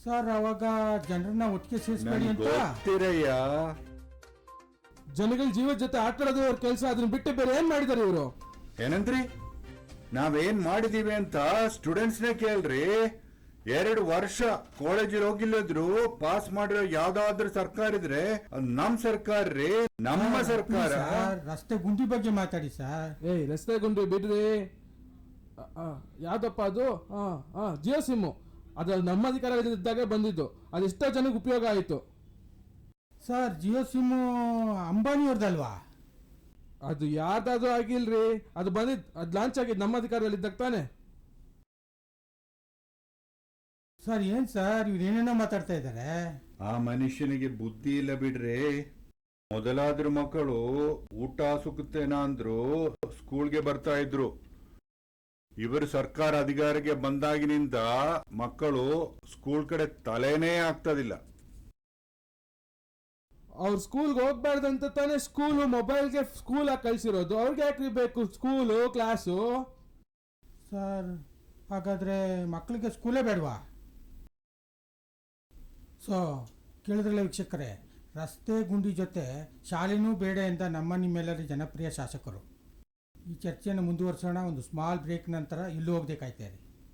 Sir ಅವಾಗ ಜನರನ್ನ ಒಟ್ಟಿಗೆ ಸೇರಿಸ್ಬೇಡಿ ಅಂತ ಗೊತ್ತಿರಯ್ಯ. ಜನಗಳ ಜೀವದ ಜೊತೆ ಆಟಾಡೋದು ಅವ್ರ ಕೆಲಸ, ಅದನ್ನ ಬಿಟ್ಟು ಬೇರೆ ಏನ್ ಮಾಡಿದಾರೆ ಇವರು? ಏನಂದ್ರಿ? ನಾವೇನ್ ಮಾಡಿದೀವಿ ಅಂತ ಸ್ಟೂಡೆಂಟ್ಸ್ನೇ ಕೇಳ್ರಿ. 2 ವರ್ಷ ಕಾಲೇಜಿಗೆ ಹೋಗಿಲ್ಲದ್ರು ಪಾಸ್ ಮಾಡಿರೋ ಯಾವ್ದಾದ್ರು ಸರ್ಕಾರ ಇದ್ರೆ ಅದ್ ನಮ್ ಸರ್ಕಾರ ರೀ, ನಮ್ಮ ಸರ್ಕಾರ. ಸರ್ ರಸ್ತೆ ಗುಂಡಿ ಬಗ್ಗೆ ಮಾತಾಡಿ ಸರ್. ಏಯ್ ರಸ್ತೆ ಗುಂಡಿ ಬಿಡ್ರಿ. ಯಾವ್ದಪ್ಪ ಅದು? ಜಿಯೋ ಸಿಮ್ಮು. ಅದ್ರಲ್ಲಿ ನಮ್ಮ ಅಧಿಕಾರದಲ್ಲಿದ್ದಾಗ ಬಂದಿದ್ದು, ಅದೆಷ್ಟೋ ಜನಕ್ಕೆ ಉಪಯೋಗ ಆಯಿತು. ಸರ್ ಜಿಯೋ ಸಿಮ್ಮು ಅಂಬಾನಿಯವ್ರದಲ್ವಾ? ಅದು ಯಾರ್ದಾದ್ರೂ ಆಗಿಲ್ರಿ, ಅದು ಬಂದಿದ್ದು, ಅದು ಲಾಂಚ್ ಆಗಿದ್ದು ನಮ್ಮ ಅಧಿಕಾರದಲ್ಲಿದ್ದಾಗ ತಾನೆ. ಸರ್ ಏನ್ ಸರ್ ಇವ್ರು ಏನೇನೋ ಮಾತಾಡ್ತಾ ಇದ್ದಾರೆ. ಆ ಮನುಷ್ಯನಿಗೆ ಬುದ್ಧಿ ಇಲ್ಲ ಬಿಡ್ರಿ. ಮೊದಲಾದ್ರೂ ಮಕ್ಕಳು ಊಟ ಸುಕ್ಕುತ್ತೇನಾ ಅಂದ್ರು ಸ್ಕೂಲ್ಗೆ ಬರ್ತಾ ಇದ್ರು. ಇವರು ಸರ್ಕಾರ ಅಧಿಕಾರಕ್ಕೆ ಬಂದಾಗಿನಿಂದ ಮಕ್ಕಳು ಸ್ಕೂಲ್ ಕಡೆ ತಲೆನೇ ಆಗ್ತದಿಲ್ಲ. ಅವ್ರು ಸ್ಕೂಲ್ಗೆ ಹೋಗ್ಬಾರ್ದಂತ ತಾನೇ ಸ್ಕೂಲು ಮೊಬೈಲ್ಗೆ ಸ್ಕೂಲ್ ಆಗಿ ಕಳ್ಸಿರೋದು. ಅವ್ರಿಗೆ ಯಾಕ್ರಿ ಬೇಕು ಸ್ಕೂಲು ಕ್ಲಾಸು? ಸರ್ ಹಾಗಾದ್ರೆ ಮಕ್ಕಳಿಗೆ ಸ್ಕೂಲೇ ಬೇಡವಾ? ಸೊ ಕೇಳಿದ್ರಲ್ಲ ವೀಕ್ಷಕರೇ, ರಸ್ತೆ ಗುಂಡಿ ಜೊತೆ ಶಾಲೆನೂ ಬೇಡ ಎಂದ ನಿಮ್ಮೆಲ್ಲರ ಜನಪ್ರಿಯ ಶಾಸಕರು. ಈ ಚರ್ಚೆಯನ್ನು ಮುಂದುವರಿಸೋಣ. ಒಂದು ಸ್ಮಾಲ್ ಬ್ರೇಕ್ ನಂತರ ಇಲ್ಲೂ ಹೋಗಬೇಕಾಯ್ತಾರೆ.